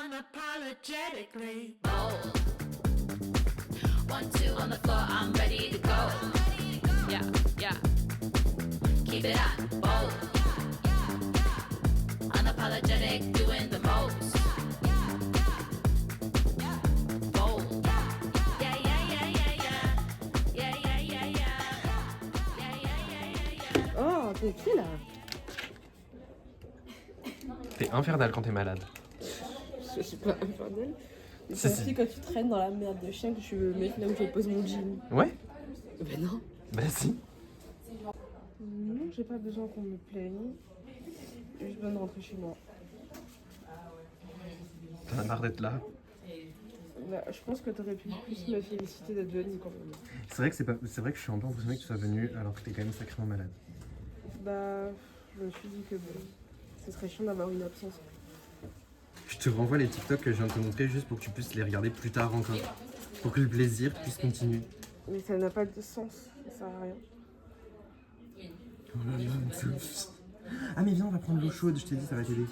unapologetically bold. 1, 2 on the floor, I'm ready to go. Yeah, yeah. Keep it up, bold. Unapologetic, doing the most. Bold. Yeah, yeah, yeah, yeah, yeah. Yeah, yeah, yeah, yeah. Yeah, yeah, yeah, yeah, yeah. Oh, t'es qui là? T'es infernal quand t'es malade. Je suis pas infernale. Mais Si, c'est si. aussi quand tu traînes dans la merde de chien que je me mets là où je pose mon jean. Ouais? Ben non. Bah si. Non, j'ai pas besoin qu'on me plaigne. J'ai juste besoin de rentrer chez moi. T'en as marre d'être là. Bah, je pense que t'aurais pu plus me féliciter d'être venue quand même. C'est vrai que je suis un peu impressionné que tu sois venu alors que t'es quand même sacrément malade. Bah, je me suis dit que bon, ce serait chiant d'avoir une absence. Je te renvoie les TikTok que je viens de te montrer juste pour que tu puisses les regarder plus tard encore. Pour que le plaisir puisse continuer. Mais ça n'a pas de sens, ça sert à rien. Oh là là, ah mais viens, on va prendre l'eau chaude, je t'ai dit, ça va t'aider.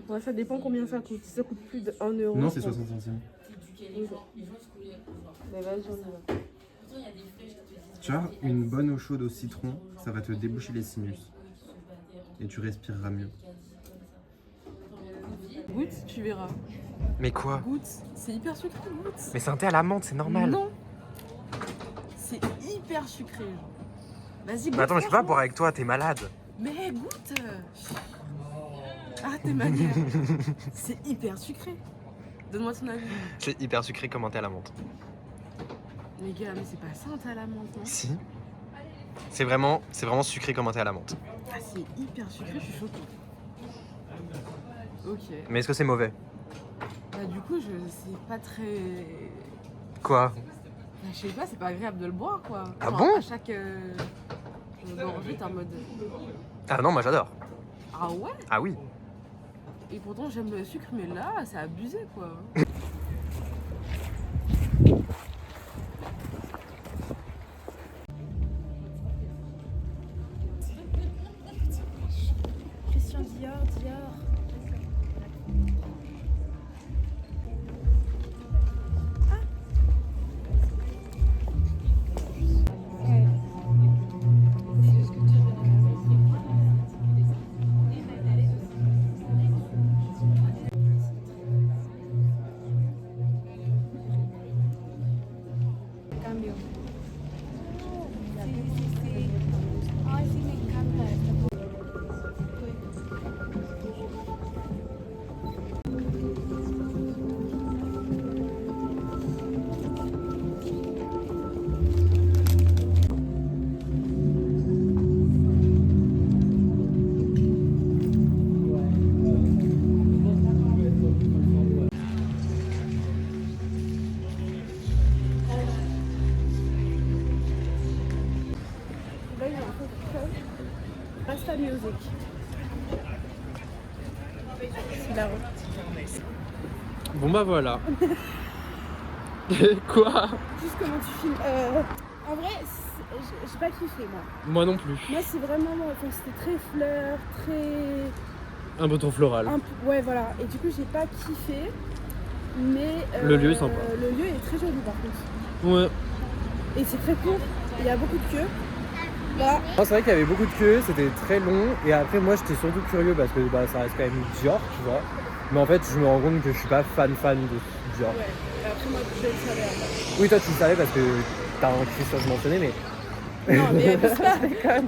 Ouais, ça dépend combien ça coûte. Si ça coûte plus de 1 euro. Non, c'est 60 centimes. Oui. Bah vas-y, on y va. Tu vois, une bonne eau chaude au citron, ça va te déboucher les sinus. Et tu respireras mieux. Goûte, tu verras. Mais quoi? Goûte, c'est hyper sucré, goûte. Mais c'est un thé à la menthe, c'est normal. Non, c'est hyper sucré. Genre. Vas-y, goûte. Mais attends, mais je peux pas boire avec toi, t'es malade. Mais goûte. Ah, t'es manière. C'est hyper sucré. Donne-moi ton avis. C'est hyper sucré comme un thé à la menthe. Les gars, mais c'est pas ça un thé à la menthe, non? Si. C'est vraiment sucré comme un thé à la menthe. Ah, c'est hyper sucré, je suis choquée. Ok. Mais est-ce que c'est mauvais? Bah du coup, c'est pas très... Quoi? Bah, je sais pas, c'est pas agréable de le boire, quoi. Ah Genre, bon? à chaque gorgée, t'es en mode... Ah non, moi j'adore. Ah ouais? Ah oui. Et pourtant, j'aime le sucre, mais là, c'est abusé, quoi. Christian Dior. Cambio. Ay, sí, me encanta esta. Là, il y a un peu de club. Rasta Music. C'est la route. Bon bah voilà. Quoi? Juste comment tu filmes. En vrai, j'ai pas kiffé moi. Moi non plus. Moi, c'est vraiment. Enfin, c'était très fleur, très. Un peu trop floral. Ouais, voilà. Et du coup, j'ai pas kiffé. Mais. Le lieu est sympa. Le lieu est très joli par contre. Ouais. Et c'est très court. Il y a beaucoup de queues. Là. C'est vrai qu'il y avait beaucoup de queues, c'était très long et après moi j'étais surtout curieux parce que ça reste quand même Dior, tu vois. Mais en fait je me rends compte que je suis pas fan de Dior. Ouais. Et après, moi, je le savais. Oui toi tu le savais parce que t'as un Christophe mentionné mais... Non, mais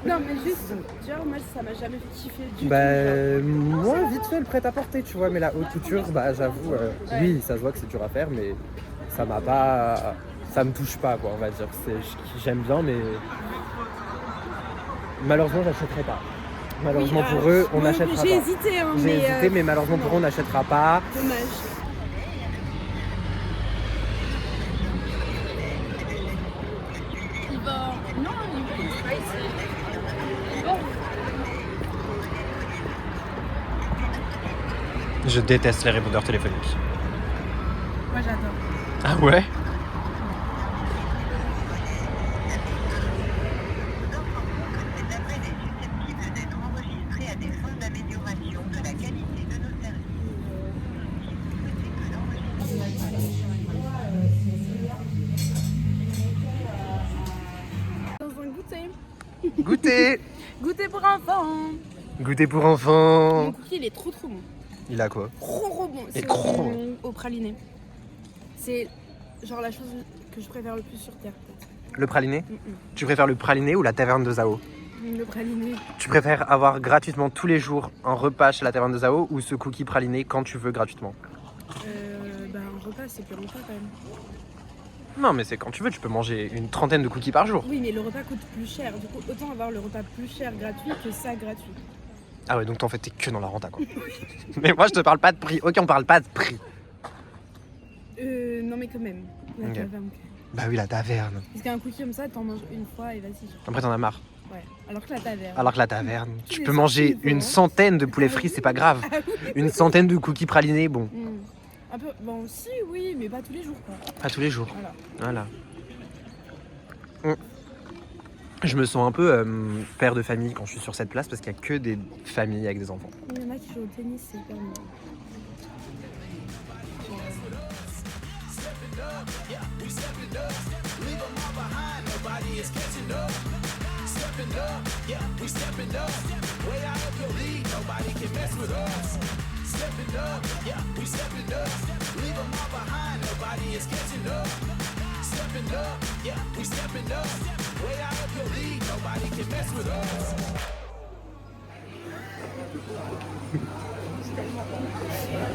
non, mais juste, Dior, moi, ça m'a jamais fait kiffer du tout. Bah moi vite fait le prêt-à-porter tu vois, mais la haute couture bah j'avoue, oui ça se voit que c'est dur à faire mais ça m'a pas... Ça me touche pas quoi on va dire, j'aime bien mais... Malheureusement, j'achèterai pas. Malheureusement Oui, pour eux, on n'achètera pas. J'ai hésité, hein, J'ai hésité, mais malheureusement pour eux, on n'achètera pas. Dommage. Je déteste les répondeurs téléphoniques. Moi, j'adore. Ah ouais? Dans un goûter. Goûter. Goûter pour enfants. Goûter pour enfants. Mon cookie, il est trop bon. Il a quoi? Trop bon. C'est au praliné. C'est genre la chose que je préfère le plus sur Terre. Le praliné? Tu préfères le praliné ou la taverne de Zao? Le praliné. Tu préfères avoir gratuitement tous les jours un repas chez la taverne de Zao ou ce cookie praliné quand tu veux gratuitement? Un repas, c'est plus longtemps quand même. Non, mais c'est quand tu veux, tu peux manger une trentaine de cookies par jour. Oui, mais le repas coûte plus cher. Du coup, autant avoir le repas plus cher gratuit que ça gratuit. Ah ouais, donc en fait, t'es que dans la renta, quoi. Mais moi, je te parle pas de prix. Ok, on parle pas de prix. Non, mais quand même. La Ok. taverne. Bah oui, la taverne. Parce qu'un cookie comme ça, t'en manges une fois et vas-y. Après, t'en as marre. Ouais. Alors que la taverne. Alors que la taverne, Tous tu les peux manger sorties, une hein. centaine de poulets frits, c'est pas grave. Une centaine de cookies pralinés, bon, Un peu. Bon, si, oui, mais pas tous les jours, quoi. pas tous les jours. Voilà. Voilà. Je me sens un peu père de famille quand je suis sur cette place parce qu'il y a que des familles avec des enfants. Il y en a qui jouent au tennis, c'est hyper mignon.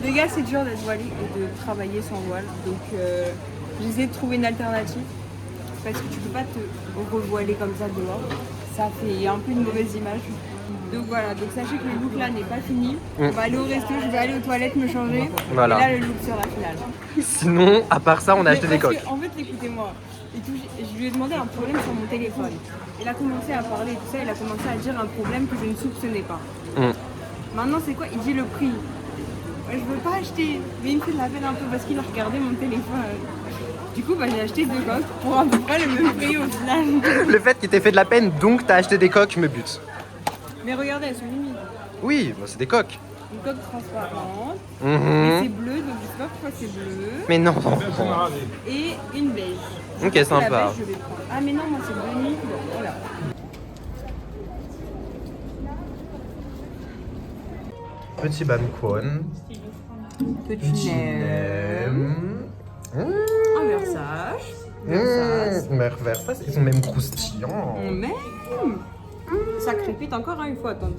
Les gars, c'est dur d'être voilé et de travailler sans voile. Donc, j'essaie de trouver une alternative. Parce que tu peux pas te revoiler comme ça dehors. Ça fait un peu une mauvaise image. Donc voilà, donc sachez que le look là n'est pas fini. On va aller au resto, je vais aller aux toilettes me changer. Voilà. Et là, le look sera final. Sinon, à part ça, on a acheté des Parce coques. que, en fait, écoutez-moi. Je lui ai demandé un problème sur mon téléphone. Il a commencé à parler et tout ça. Il a commencé à dire un problème que je ne soupçonnais pas. Maintenant, c'est quoi? Il dit le prix. Ouais, je veux pas acheter. Mais il me fait de la peine un peu parce qu'il a regardé mon téléphone. Du coup, j'ai acheté 2 coques pour à peu près le même prix au final. Le fait qu'il t'ait fait de la peine, donc t'as acheté des coques, me bute. Mais regardez, elles sont limites. Oui, bah, c'est des coques. Une coque transparente. Et Mhm. c'est bleu, donc je sais pas pourquoi c'est bleu. Mais non. Et une beige. Ok, Je pense que la sympa. beige, je vais prendre. Ah, mais non, moi c'est bleu nuit. Bon, voilà. Petit bamquan. Petit nem. Un versage. Versace, ils sont même croustillants. Même. Ça crépite encore, hein, il faut attendre.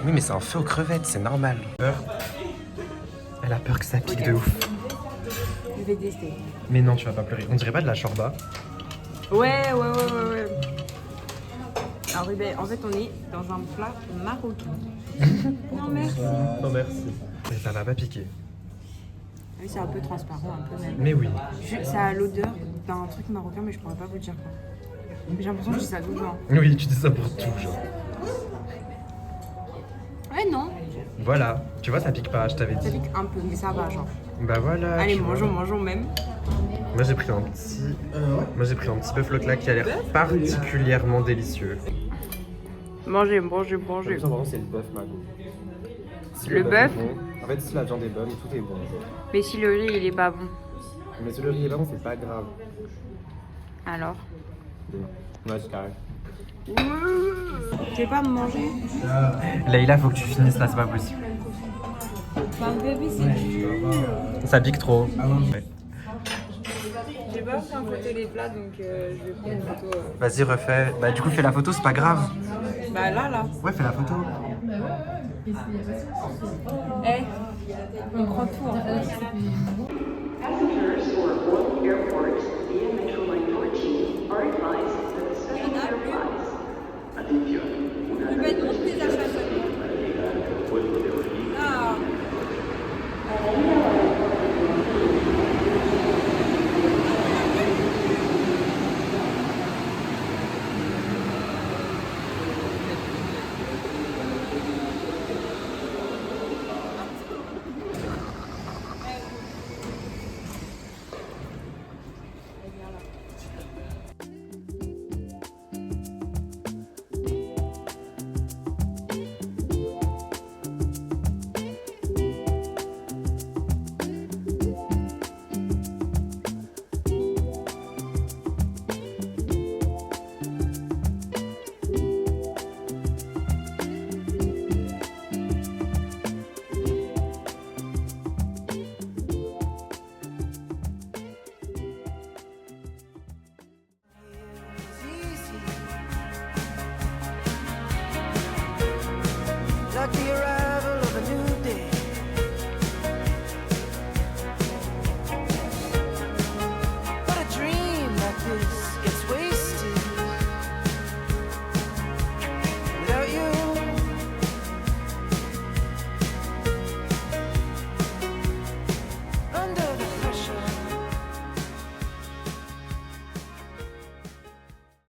Oui, mais c'est un feu aux crevettes, c'est normal. Elle a peur que ça pique de ouf. Je vais tester. Mais non, tu vas pas pleurer. On dirait pas de la shorba. Ouais. Alors, ben, en fait, on est dans un plat marocain. Non, merci. Non, merci. Mais ça va pas piquer. Oui, c'est un peu transparent, un peu même. Mais oui. Ça a l'odeur d'un truc marocain, mais je pourrais pas vous dire quoi. J'ai l'impression que je dis ça tout le temps. Oui, tu dis ça pour tout, genre. Ouais, non. Voilà. Tu vois, ça pique pas, je t'avais Ça dit. pique un peu, mais ça va, genre. Bah voilà. Allez, tu vois. mangeons même. Moi j'ai pris un petit bœuf Leclerc qui a l'air particulièrement délicieux. Mangez. C'est le bœuf Mago. Le bœuf? En fait, si la viande est bonne, tout est bon. Mais si le riz, il est pas bon. Mais si le riz est bon, c'est pas grave. Alors? Ouais, c'est carré. Tu veux pas me manger? Leïla, faut que tu finisses là, c'est pas possible. Enfin, bébé, c'est Ça pique trop. Ouais. J'ai pas fait un photo les plats, donc je vais prendre une photo. Vas-y, refais. Bah, du coup, fais la photo, c'est pas grave. Bah là. Ouais, fais la photo. On prend tout en fait. Passengers for Orly Airport